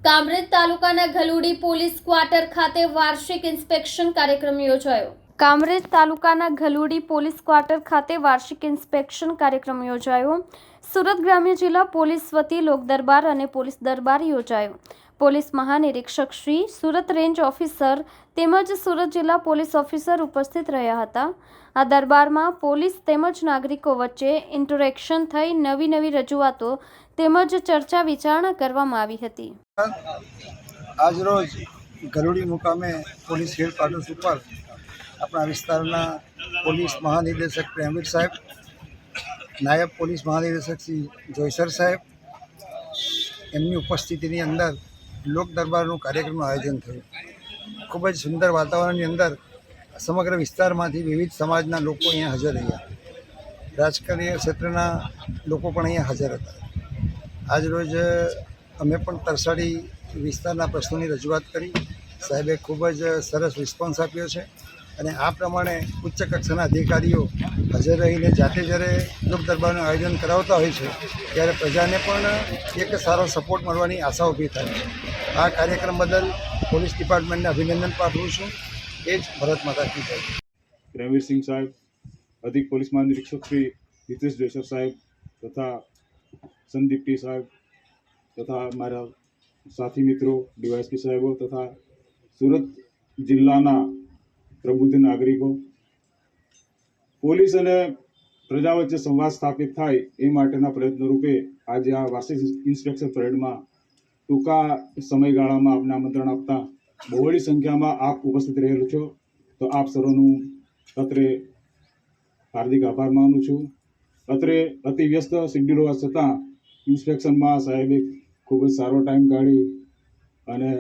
કામરેજ તાલુકાના ગલુડી police quarter ખાતે વાર્ષિક ઇન્સ્પેક્શન કાર્યક્રમ યોજાયો। કામરેજ તાલુકાના ગલુડી પોલીસ ક્વાર્ટર ખાતે વાર્ષિક ઇન્સ્પેક્શન કાર્યક્રમ યોજાયો। સુરત ગ્રામ્ય જિલ્લા પોલીસ વતી લોક દરબાર અને પોલીસ દરબાર યોજાયો। પોલીસ મહાનિરીક્ષક શ્રી, સુરત રેન્જ ઓફિસર તેમજ સુરત જિલ્લા પોલીસ ઓફિસર ઉપસ્થિત રહ્યા હતા। આ દરબારમાં પોલીસ તેમજ નાગરિકો વચ્ચે ઇન્ટરેક્શન થઈ નવી રજૂઆતો તેમજ ચર્ચા વિચારણા કરવામાં આવી હતી। આજરોજ ગલુડી મુકામે પોલીસ હેડક્વાર્ટર્સ ઉપર આપણા વિસ્તારના પોલીસ મહાનિદેશક પ્રેમવીર સાહેબ, નાયબ પોલીસ મહાનિદેશક શ્રી જોઈસર સાહેબ એમની ઉપસ્થિતિની અંદર લોક દરબારનું કાર્યક્રમનું આયોજન થયું। ખૂબ જ સુંદર વાતાવરણની અંદર સમગ્ર વિસ્તારમાંથી વિવિધ સમાજના લોકો અહીંયા હાજર રહ્યા। રાજકીય ક્ષેત્રના લોકો પણ અહીંયા હાજર હતા। આજરોજ અમે પણ તરસાડી વિસ્તારના પ્રશ્નોની રજૂઆત કરી। સાહેબે ખૂબ જ સરસ રિસ્પોન્સ આપ્યો છે અને આ પ્રમાણે ઉચ્ચ કક્ષાના અધિકારીઓ હાજર રહીને જાતે જ્યારે લોક દરબારનું આયોજન કરાવતા હોય છે ત્યારે પ્રજાને પણ એક સારો સપોર્ટ મળવાની આશા ઊભી થાય છે। આ કાર્યક્રમ બદલ પોલીસ ડિપાર્ટમેન્ટને અભિનંદન પાઠવું છું। એ જ ભારત માતા કી જય। प्रेमवीर सिंह साहब, अधिक पुलिस महानिरीक्षक श्री हितेश जोईसर साहब तथा संदीप टी साहब तथा हमारा साथी मित्रों डीवायएसपी साहेबों तथा सूरत जिल्लाना प्रबुद्ध नागरिकों, पोलीस અને પ્રજા વચ્ચે સંવાદ સ્થાપિત થાય એ માટેના પ્રયત્ન રૂપે આજે આ વાર્ષિક ઇન્સ્પેક્શન પરેડમાં ટૂંકા સમયગાળામાં આપને આમંત્રણ આપતા બહોળી સંખ્યામાં આપ ઉપસ્થિત રહેલો છો, તો આપ સર્વનું અત્રે હાર્દિક આભાર માનું છું। અત્રે અતિ વ્યસ્ત શેડ્યુલ હોવા છતાં ઇન્સ્પેક્શનમાં સાહેબે ખૂબ જ સારો ટાઈમ કાઢી અને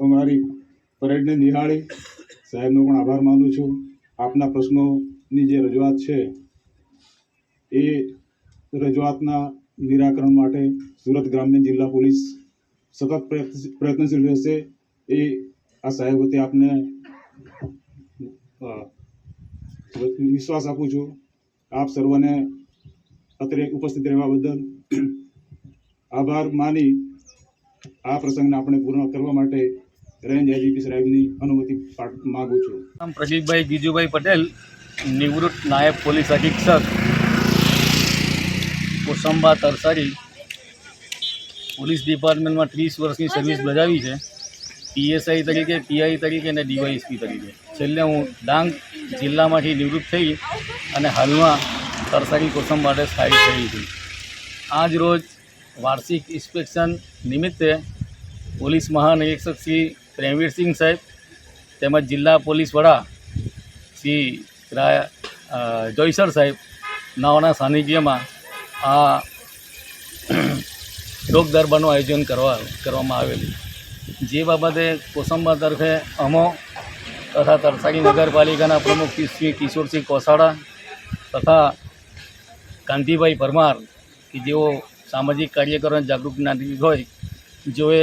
અમારી પરેડને નિહાળી સાહેબનો પણ આભાર માનું છું। આપના પ્રશ્નોની જે રજૂઆત છે એ રજૂઆતના નિરાકરણ માટે સુરત ગ્રામ્ય જિલ્લા પોલીસ સતત પ્રયત્નશીલ રહેશે એ આ સાહેબ વતી આપને વિશ્વાસ આપું છું। આપ સર્વને અત્રે ઉપસ્થિત રહેવા બદલ આભાર માની આ પ્રસંગને આપણે પૂર્ણ કરવા માટે રેન્જ આઈજીપી સાહેબની અનુમતિ માગું છું। પ્રદીપભાઈ ગીજુભાઈ પટેલ, નિવૃત્ત નાયબ પોલીસ અધિક્ષક કોસંબા તરસાડી, પોલીસ ડિપાર્ટમેન્ટમાં 30 વર્ષની સર્વિસ બજાવી છે। પીએસઆઈ તરીકે, પીઆઈ તરીકે અને ડીવાયએસપી તરીકે। છેલ્લે હું ડાંગ જિલ્લામાંથી નિવૃત્ત થઈ અને હાલમાં તરસાડી કોસંબા માટે સ્થાયી થઈ છું। આજ રોજ વાર્ષિક ઇન્સ્પેક્શન નિમિત્તે પોલીસ મહાનિરીક્ષક શ્રી પ્રેમવીર સિંહ સાહેબ તેમજ જિલ્લા પોલીસ વડા શ્રી જોઈસર સાહેબ નાઓના સાનિધ્યમાં આ લોક દરબારનું આયોજન કરવામાં આવેલું, જે બાબતે કોસંબા તરફે અમો તથા તરસાડી નગરપાલિકાના પ્રમુખ શ્રી કિશોરસિંહ કોસાડા તથા કાંતિભાઈ પરમાર કે જેઓ સામાજિક કાર્યકરો અને જાગૃત નાગરિક હોય, જેઓએ